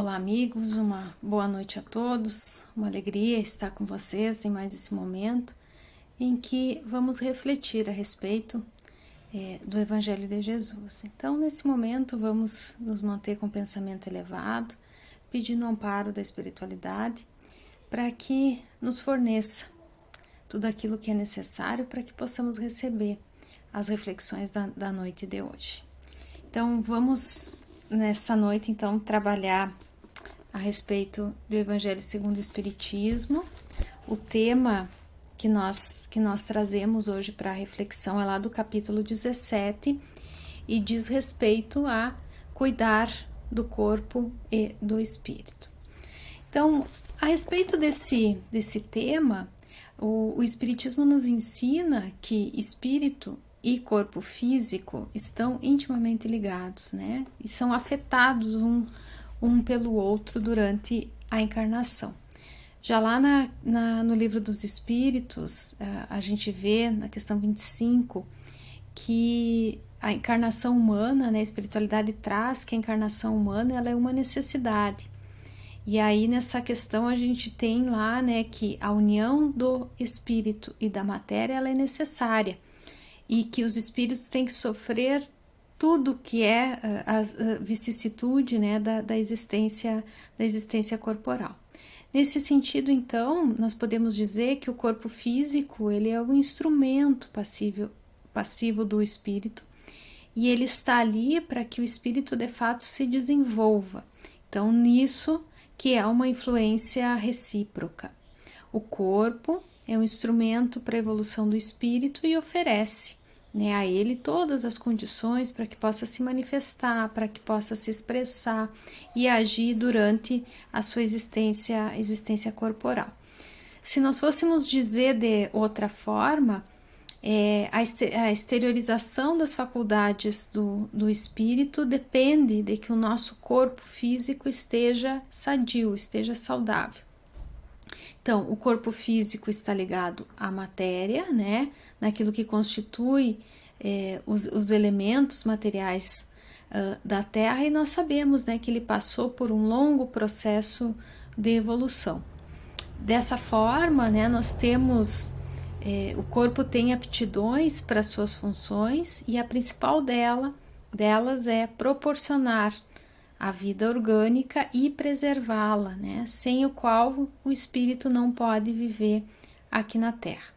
Olá, amigos, uma boa noite a todos, uma alegria estar com vocês em mais esse momento em que vamos refletir a respeito do Evangelho de Jesus. Então, nesse momento, vamos nos manter com o pensamento elevado, pedindo amparo da espiritualidade para que nos forneça tudo aquilo que é necessário para que possamos receber as reflexões da noite de hoje. Então, vamos nessa noite, então, trabalhar a respeito do Evangelho segundo o Espiritismo. O tema que nós trazemos hoje para a reflexão é lá do capítulo 17 e diz respeito a cuidar do corpo e do espírito. Então, a respeito desse tema, o Espiritismo nos ensina que espírito e corpo físico estão intimamente ligados, né? E são afetados um pelo outro durante a encarnação. Já lá no Livro dos Espíritos, a gente vê na questão 25 que a encarnação humana, né, a espiritualidade traz que a encarnação humana ela é uma necessidade. E aí nessa questão a gente tem lá, né, que a união do espírito e da matéria ela é necessária e que os espíritos têm que sofrer tudo que é a vicissitude, né, da existência corporal. Nesse sentido, então, nós podemos dizer que o corpo físico ele é um instrumento passivo do espírito e ele está ali para que o espírito de fato se desenvolva. Então, nisso que é uma influência recíproca. O corpo é um instrumento para a evolução do espírito e oferece, né, a ele todas as condições para que possa se manifestar, para que possa se expressar e agir durante a sua existência corporal. Se nós fôssemos dizer de outra forma, a exteriorização das faculdades do espírito depende de que o nosso corpo físico esteja sadio, esteja saudável. Então, o corpo físico está ligado à matéria, né, naquilo que constitui os elementos materiais da Terra, e nós sabemos, né, que ele passou por um longo processo de evolução. Dessa forma, né, nós temos o corpo tem aptidões para suas funções e a principal delas é proporcionar a vida orgânica e preservá-la, né? Sem o qual o espírito não pode viver aqui na Terra.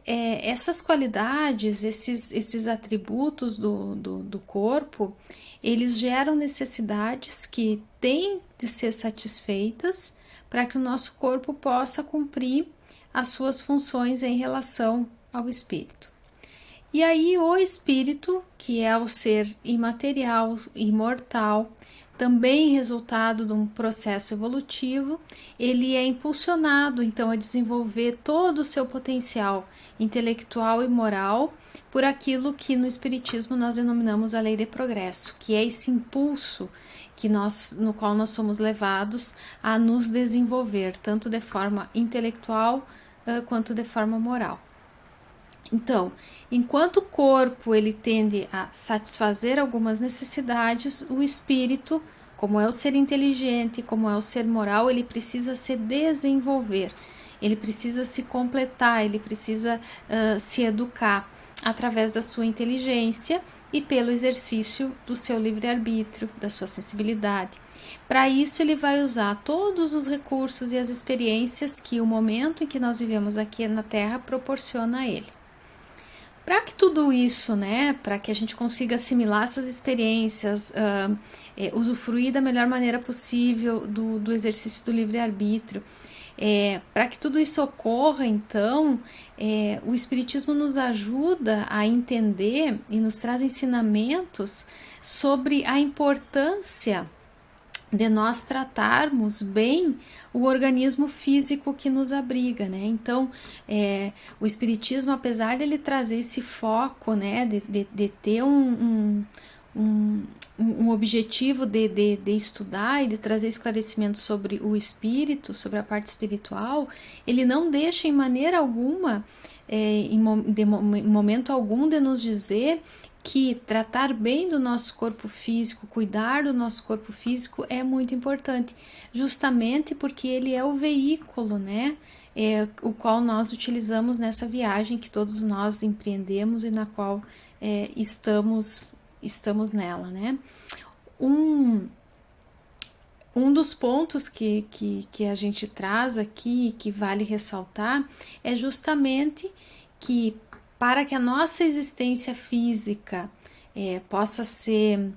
Essas qualidades, esses atributos do corpo, eles geram necessidades que têm de ser satisfeitas para que o nosso corpo possa cumprir as suas funções em relação ao espírito. E aí o espírito, que é o ser imaterial, imortal, também resultado de um processo evolutivo, ele é impulsionado então a desenvolver todo o seu potencial intelectual e moral por aquilo que no espiritismo nós denominamos a lei de progresso, que é esse impulso no qual nós somos levados a nos desenvolver, tanto de forma intelectual quanto de forma moral. Então, enquanto o corpo ele tende a satisfazer algumas necessidades, o espírito, como é o ser inteligente, como é o ser moral, ele precisa se desenvolver, ele precisa se completar, ele precisa se educar através da sua inteligência e pelo exercício do seu livre-arbítrio, da sua sensibilidade. Para isso, ele vai usar todos os recursos e as experiências que o momento em que nós vivemos aqui na Terra proporciona a ele. Para que tudo isso, né, para que a gente consiga assimilar essas experiências, usufruir da melhor maneira possível do exercício do livre-arbítrio, para que tudo isso ocorra, então, o Espiritismo nos ajuda a entender e nos traz ensinamentos sobre a importância de nós tratarmos bem o organismo físico que nos abriga, né? Então, o Espiritismo, apesar dele trazer esse foco, né, de ter um objetivo de estudar e de trazer esclarecimento sobre o espírito, sobre a parte espiritual, ele não deixa em maneira alguma, em momento algum, de nos dizer que tratar bem do nosso corpo físico, cuidar do nosso corpo físico é muito importante, justamente porque ele é o veículo, né? O qual nós utilizamos nessa viagem que todos nós empreendemos e na qual estamos nela, né? Um dos pontos que a gente traz aqui, que vale ressaltar, é justamente que para que a nossa existência física possa ser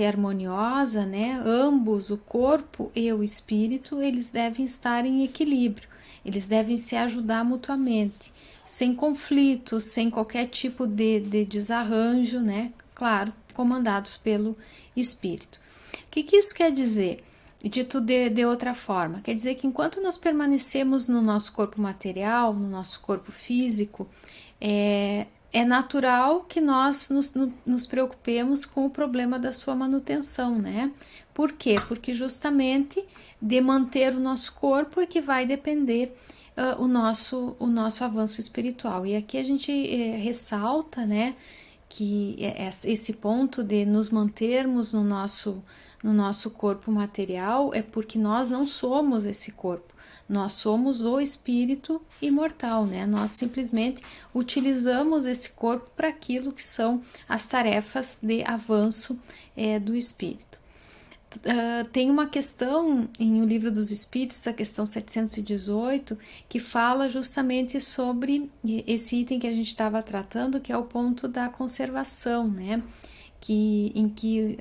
harmoniosa, né? Ambos, o corpo e o espírito, eles devem estar em equilíbrio, eles devem se ajudar mutuamente, sem conflitos, sem qualquer tipo de desarranjo, né? Claro, comandados pelo espírito. O que isso quer dizer? Dito de outra forma, quer dizer que enquanto nós permanecemos no nosso corpo material, no nosso corpo físico, é natural que nós nos preocupemos com o problema da sua manutenção, né? Por quê? Porque justamente de manter o nosso corpo é que vai depender o nosso avanço espiritual. E aqui a gente ressalta, né, que esse ponto de nos mantermos no nosso corpo material é porque nós não somos esse corpo, nós somos o espírito imortal, né? Nós simplesmente utilizamos esse corpo para aquilo que são as tarefas de avanço do espírito. Tem uma questão em O Livro dos Espíritos, a questão 718, que fala justamente sobre esse item que a gente estava tratando, que é o ponto da conservação, né? Em que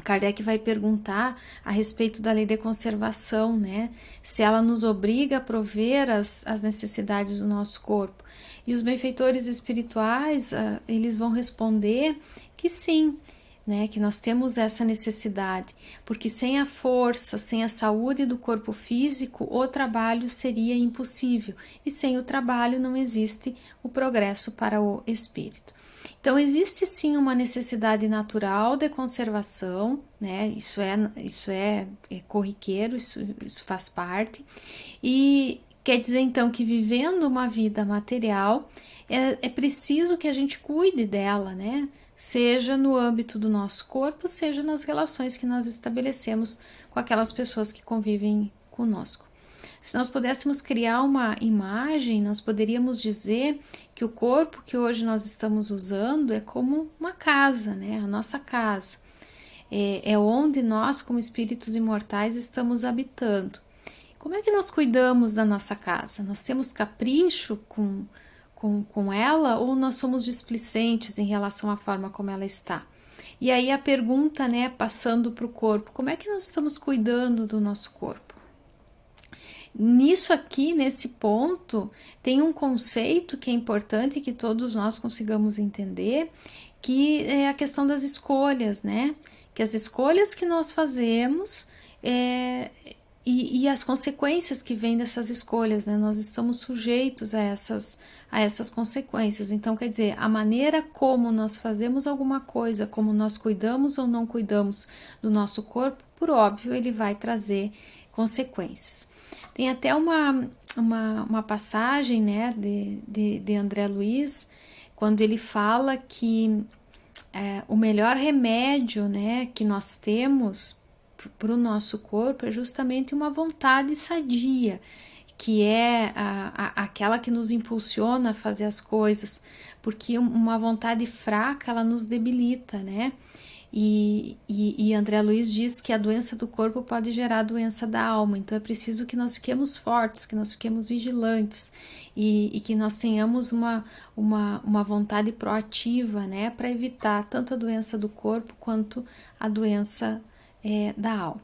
Kardec vai perguntar a respeito da lei de conservação, né? Se ela nos obriga a prover as necessidades do nosso corpo. E os benfeitores espirituais, eles vão responder que sim, né? Que nós temos essa necessidade, porque sem a força, sem a saúde do corpo físico, o trabalho seria impossível. E sem o trabalho não existe o progresso para o espírito. Então, existe sim uma necessidade natural de conservação, né? Isso é corriqueiro, isso faz parte. E quer dizer, então, que vivendo uma vida material, é preciso que a gente cuide dela, né? Seja no âmbito do nosso corpo, seja nas relações que nós estabelecemos com aquelas pessoas que convivem conosco. Se nós pudéssemos criar uma imagem, nós poderíamos dizer que o corpo que hoje nós estamos usando é como uma casa, né? A nossa casa. É onde nós, como espíritos imortais, estamos habitando. Como é que nós cuidamos da nossa casa? Nós temos capricho com ela ou nós somos displicentes em relação à forma como ela está? E aí a pergunta, né, passando para o corpo, como é que nós estamos cuidando do nosso corpo? Nisso aqui, nesse ponto, tem um conceito que é importante que todos nós consigamos entender, que é a questão das escolhas, né? Que as escolhas que nós fazemos e as consequências que vêm dessas escolhas, né? Nós estamos sujeitos a essas consequências. Então, quer dizer, a maneira como nós fazemos alguma coisa, como nós cuidamos ou não cuidamos do nosso corpo, por óbvio, ele vai trazer consequências. Tem até uma passagem, né, de André Luiz, quando ele fala que o melhor remédio, né, que nós temos para o nosso corpo é justamente uma vontade sadia, que é aquela que nos impulsiona a fazer as coisas, porque uma vontade fraca, ela nos debilita, né? E André Luiz diz que a doença do corpo pode gerar a doença da alma, então é preciso que nós fiquemos fortes, que nós fiquemos vigilantes e que nós tenhamos uma vontade proativa, né, para evitar tanto a doença do corpo quanto a doença da alma.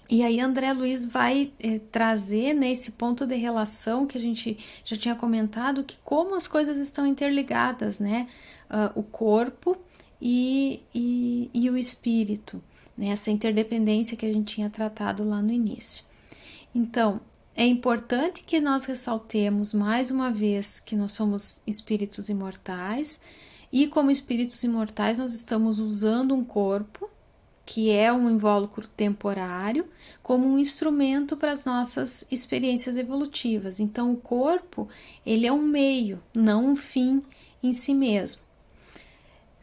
E aí André Luiz vai trazer nesse ponto de relação que a gente já tinha comentado, que como as coisas estão interligadas, né, o corpo e o espírito, né? Essa interdependência que a gente tinha tratado lá no início. Então, é importante que nós ressaltemos mais uma vez que nós somos espíritos imortais e como espíritos imortais nós estamos usando um corpo que é um invólucro temporário como um instrumento para as nossas experiências evolutivas. Então, o corpo, ele é um meio, não um fim em si mesmo.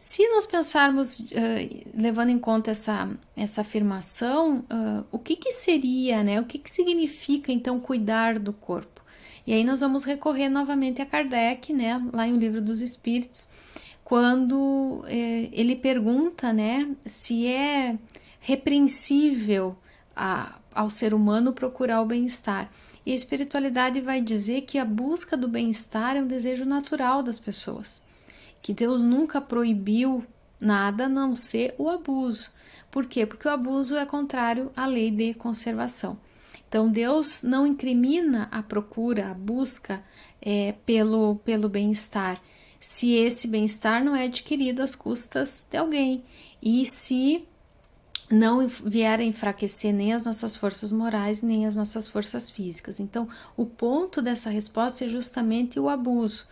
Se nós pensarmos, levando em conta essa afirmação, o que seria, né? O que significa, então, cuidar do corpo? E aí nós vamos recorrer novamente a Kardec, né? Lá em O Livro dos Espíritos, quando ele pergunta, né? Se é repreensível ao ser humano procurar o bem-estar. E a espiritualidade vai dizer que a busca do bem-estar é um desejo natural das pessoas, que Deus nunca proibiu nada a não ser o abuso. Por quê? Porque o abuso é contrário à lei de conservação. Então Deus não incrimina a procura, a busca pelo bem-estar, se esse bem-estar não é adquirido às custas de alguém e se não vier a enfraquecer nem as nossas forças morais, nem as nossas forças físicas. Então, o ponto dessa resposta é justamente o abuso.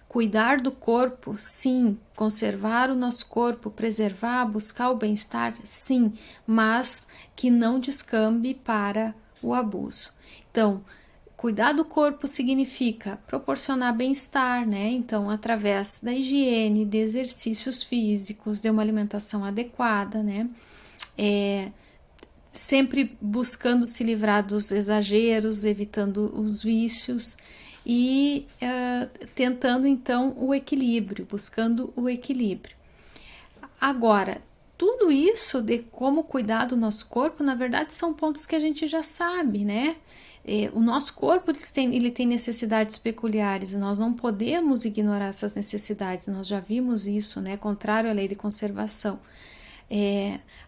Cuidar do corpo, sim. Conservar o nosso corpo, preservar, buscar o bem-estar, sim. Mas que não descambe para o abuso. Então, cuidar do corpo significa proporcionar bem-estar, né? Então, através da higiene, de exercícios físicos, de uma alimentação adequada, né? Sempre buscando se livrar dos exageros, evitando os vícios e tentando, então, o equilíbrio, buscando o equilíbrio. Agora, tudo isso de como cuidar do nosso corpo, na verdade, são pontos que a gente já sabe, né? O nosso corpo ele tem necessidades peculiares e nós não podemos ignorar essas necessidades, nós já vimos isso, né? Contrário à lei de conservação.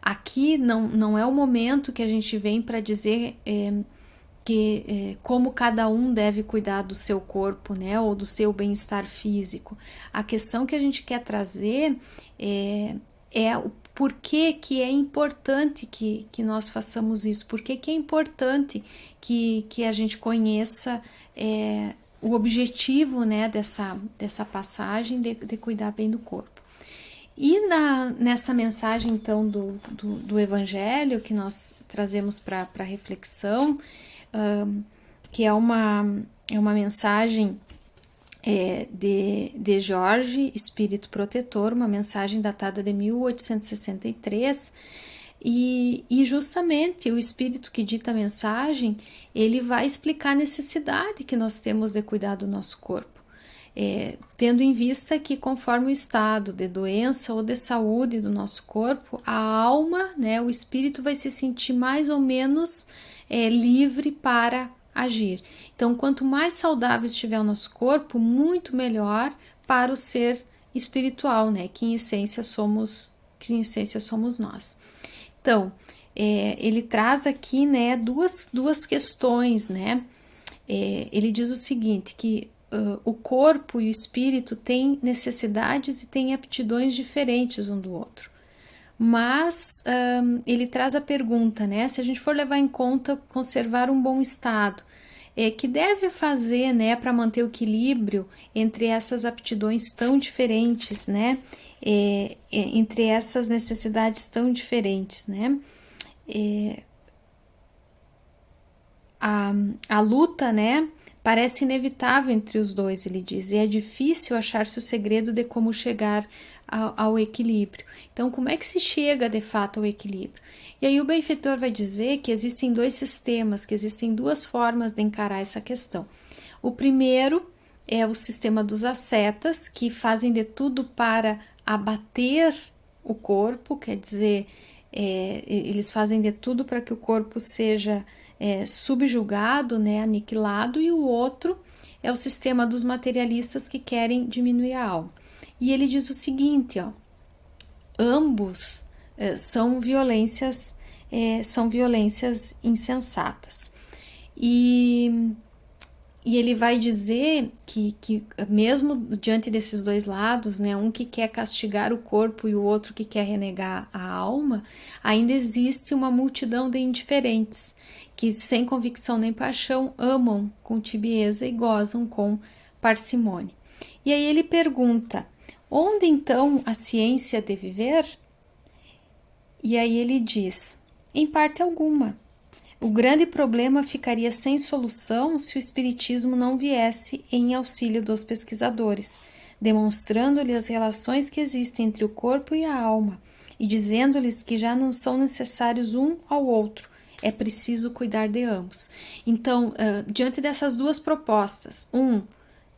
Aqui não é o momento que a gente vem para dizer como cada um deve cuidar do seu corpo, né? Ou do seu bem-estar físico. A questão que a gente quer trazer é o porquê que é importante que nós façamos isso, porquê que é importante que a gente conheça o objetivo, né, dessa passagem de cuidar bem do corpo. E nessa mensagem, então, do Evangelho que nós trazemos para reflexão, que é uma mensagem de Jorge, Espírito Protetor, uma mensagem datada de 1863, e justamente o Espírito que dita a mensagem, ele vai explicar a necessidade que nós temos de cuidar do nosso corpo, tendo em vista que conforme o estado de doença ou de saúde do nosso corpo, a alma, né, o espírito vai se sentir mais ou menos livre para agir. Então, quanto mais saudável estiver o nosso corpo, muito melhor para o ser espiritual, né? Que em essência somos nós. Então, ele traz aqui, né, duas questões, né? Ele diz o seguinte, que o corpo e o espírito têm necessidades e têm aptidões diferentes um do outro. Mas ele traz a pergunta, né? Se a gente for levar em conta conservar um bom estado, que deve fazer, né, para manter o equilíbrio entre essas aptidões tão diferentes, né? Entre essas necessidades tão diferentes, né? A luta, né, parece inevitável entre os dois, ele diz, e é difícil achar-se o segredo de como chegar ao equilíbrio. Então, como é que se chega de fato ao equilíbrio? E aí o benfeitor vai dizer que existem dois sistemas, que existem duas formas de encarar essa questão. O primeiro é o sistema dos ascetas, que fazem de tudo para abater o corpo, quer dizer, eles fazem de tudo para que o corpo seja subjugado, né, aniquilado, e o outro é o sistema dos materialistas que querem diminuir a alma. E ele diz o seguinte, ó, ambos são violências insensatas. E ele vai dizer que mesmo diante desses dois lados, né, um que quer castigar o corpo e o outro que quer renegar a alma, ainda existe uma multidão de indiferentes que, sem convicção nem paixão, amam com tibieza e gozam com parcimônia. E aí ele pergunta, onde então a ciência de viver? E aí ele diz, em parte alguma. O grande problema ficaria sem solução se o espiritismo não viesse em auxílio dos pesquisadores. demonstrando-lhe as relações que existem entre o corpo e a alma, e dizendo-lhes que já não são necessários um ao outro, é preciso cuidar de ambos. Então, diante dessas duas propostas,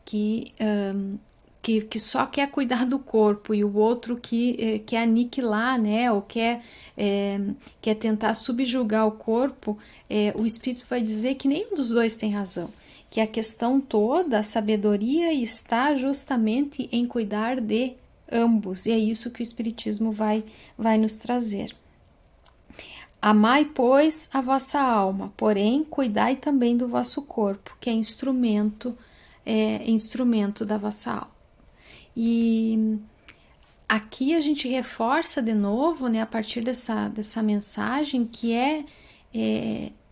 que, que só quer cuidar do corpo e o outro que quer aniquilar, né, ou quer tentar subjugar o corpo, o Espírito vai dizer que nenhum dos dois tem razão, que a questão toda, a sabedoria está justamente em cuidar de ambos, e é isso que o Espiritismo vai nos trazer. Amai, pois, a vossa alma, porém, cuidai também do vosso corpo, que é instrumento da vossa alma. E aqui a gente reforça de novo, né, a partir dessa mensagem, que é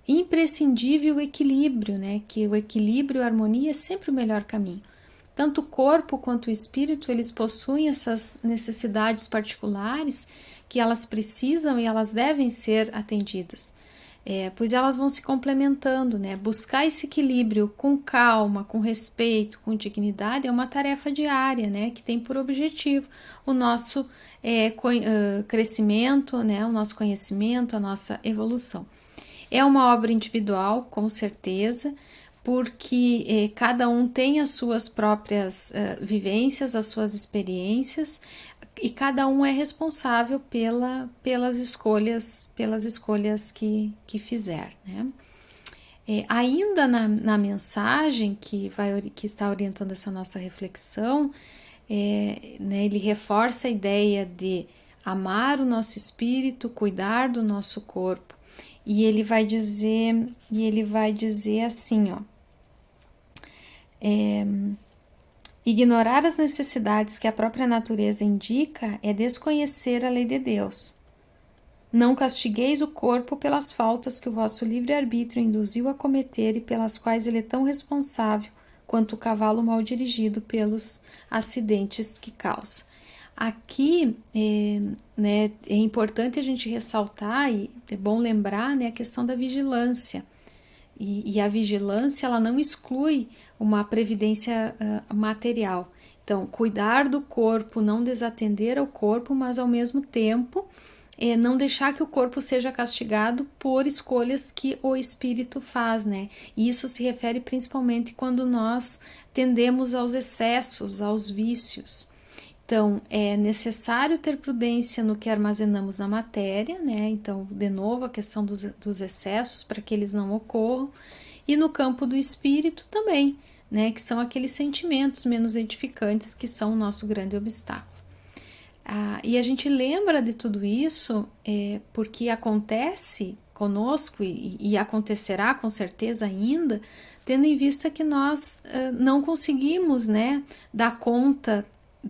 imprescindível o equilíbrio, né, que o equilíbrio e a harmonia é sempre o melhor caminho. Tanto o corpo quanto o espírito, eles possuem essas necessidades particulares que elas precisam e elas devem ser atendidas, pois elas vão se complementando, né? Buscar esse equilíbrio com calma, com respeito, com dignidade é uma tarefa diária, né? Que tem por objetivo o nosso crescimento, né? O nosso conhecimento, a nossa evolução. É uma obra individual, com certeza, porque cada um tem as suas próprias vivências, as suas experiências, e cada um é responsável pelas escolhas que fizer, né? Ainda na mensagem que está orientando essa nossa reflexão, né, ele reforça a ideia de amar o nosso espírito, cuidar do nosso corpo, e ele vai dizer assim, ó, ignorar as necessidades que a própria natureza indica é desconhecer a lei de Deus. Não castigueis o corpo pelas faltas que o vosso livre-arbítrio induziu a cometer e pelas quais ele é tão responsável quanto o cavalo mal dirigido pelos acidentes que causa. Aqui né, é importante a gente ressaltar, e é bom lembrar, né, a questão da vigilância. E a vigilância, ela não exclui uma previdência material. Então, cuidar do corpo, não desatender ao corpo, mas ao mesmo tempo não deixar que o corpo seja castigado por escolhas que o espírito faz, né? E isso se refere principalmente quando nós tendemos aos excessos, aos vícios. Então, é necessário ter prudência no que armazenamos na matéria, né? Então, de novo, a questão dos excessos para que eles não ocorram. E no campo do espírito também, né? Que são aqueles sentimentos menos edificantes que são o nosso grande obstáculo. E a gente lembra de tudo isso porque acontece conosco e acontecerá com certeza ainda, tendo em vista que nós não conseguimos, né, dar conta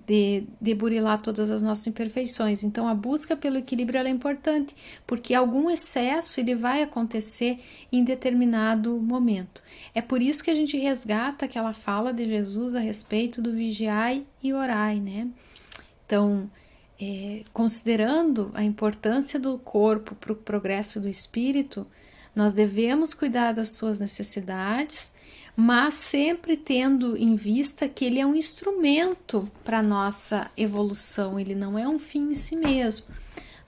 de burilar todas as nossas imperfeições. Então a busca pelo equilíbrio ela é importante, porque algum excesso ele vai acontecer em determinado momento. É por isso que a gente resgata aquela fala de Jesus a respeito do vigiai e orai, né? Então, considerando a importância do corpo para o progresso do espírito, nós devemos cuidar das suas necessidades, mas sempre tendo em vista que ele é um instrumento para a nossa evolução, ele não é um fim em si mesmo.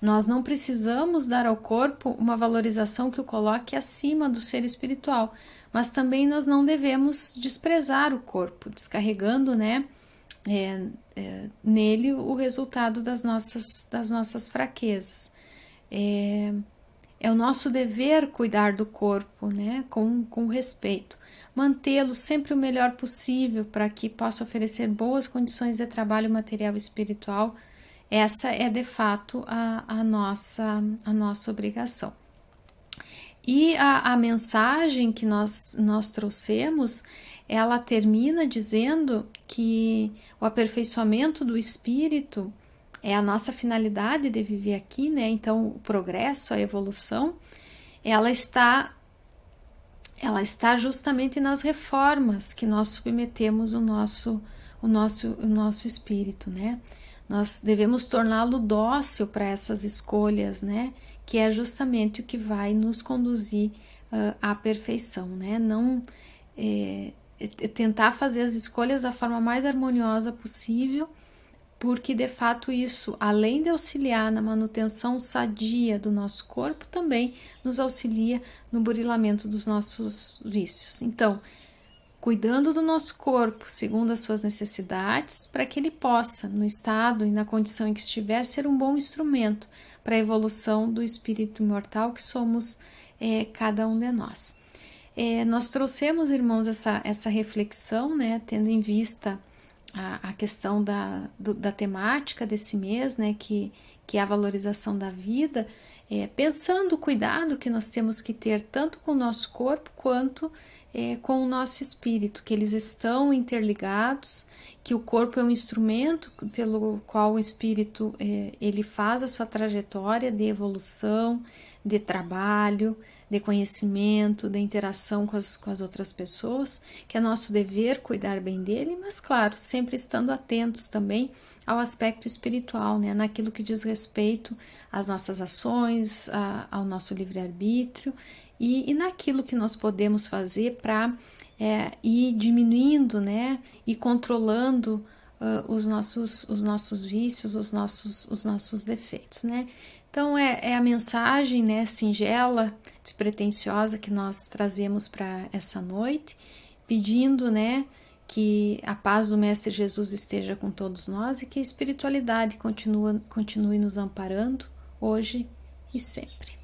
Nós não precisamos dar ao corpo uma valorização que o coloque acima do ser espiritual, mas também nós não devemos desprezar o corpo, descarregando, né, nele o resultado das nossas fraquezas. É o nosso dever cuidar do corpo, né, com respeito, mantê-lo sempre o melhor possível para que possa oferecer boas condições de trabalho material e espiritual. Essa é de fato a nossa obrigação. E a mensagem que nós trouxemos, ela termina dizendo que o aperfeiçoamento do espírito é a nossa finalidade de viver aqui, né? Então, o progresso, a evolução, ela está justamente nas reformas que nós submetemos o nosso espírito, né? Nós devemos torná-lo dócil para essas escolhas, né? Que é justamente o que vai nos conduzir à perfeição, né? Não tentar fazer as escolhas da forma mais harmoniosa possível, porque de fato isso, além de auxiliar na manutenção sadia do nosso corpo, também nos auxilia no burilamento dos nossos vícios. Então, cuidando do nosso corpo segundo as suas necessidades, para que ele possa, no estado e na condição em que estiver, ser um bom instrumento para a evolução do espírito imortal que somos cada um de nós. Nós trouxemos, irmãos, essa reflexão, né, tendo em vista a questão da temática desse mês, né, que é a valorização da vida, pensando o cuidado que nós temos que ter tanto com o nosso corpo quanto com o nosso espírito, que eles estão interligados, que o corpo é um instrumento pelo qual o espírito ele faz a sua trajetória de evolução, de trabalho, de conhecimento, de interação com as outras pessoas, que é nosso dever cuidar bem dele, mas claro, sempre estando atentos também ao aspecto espiritual, né, naquilo que diz respeito às nossas ações, ao nosso livre-arbítrio e naquilo que nós podemos fazer para ir diminuindo, né, e controlando os nossos vícios, os nossos defeitos, né. Então é a mensagem, né, singela, despretensiosa que nós trazemos para essa noite, pedindo, né, que a paz do Mestre Jesus esteja com todos nós e que a espiritualidade continue nos amparando hoje e sempre.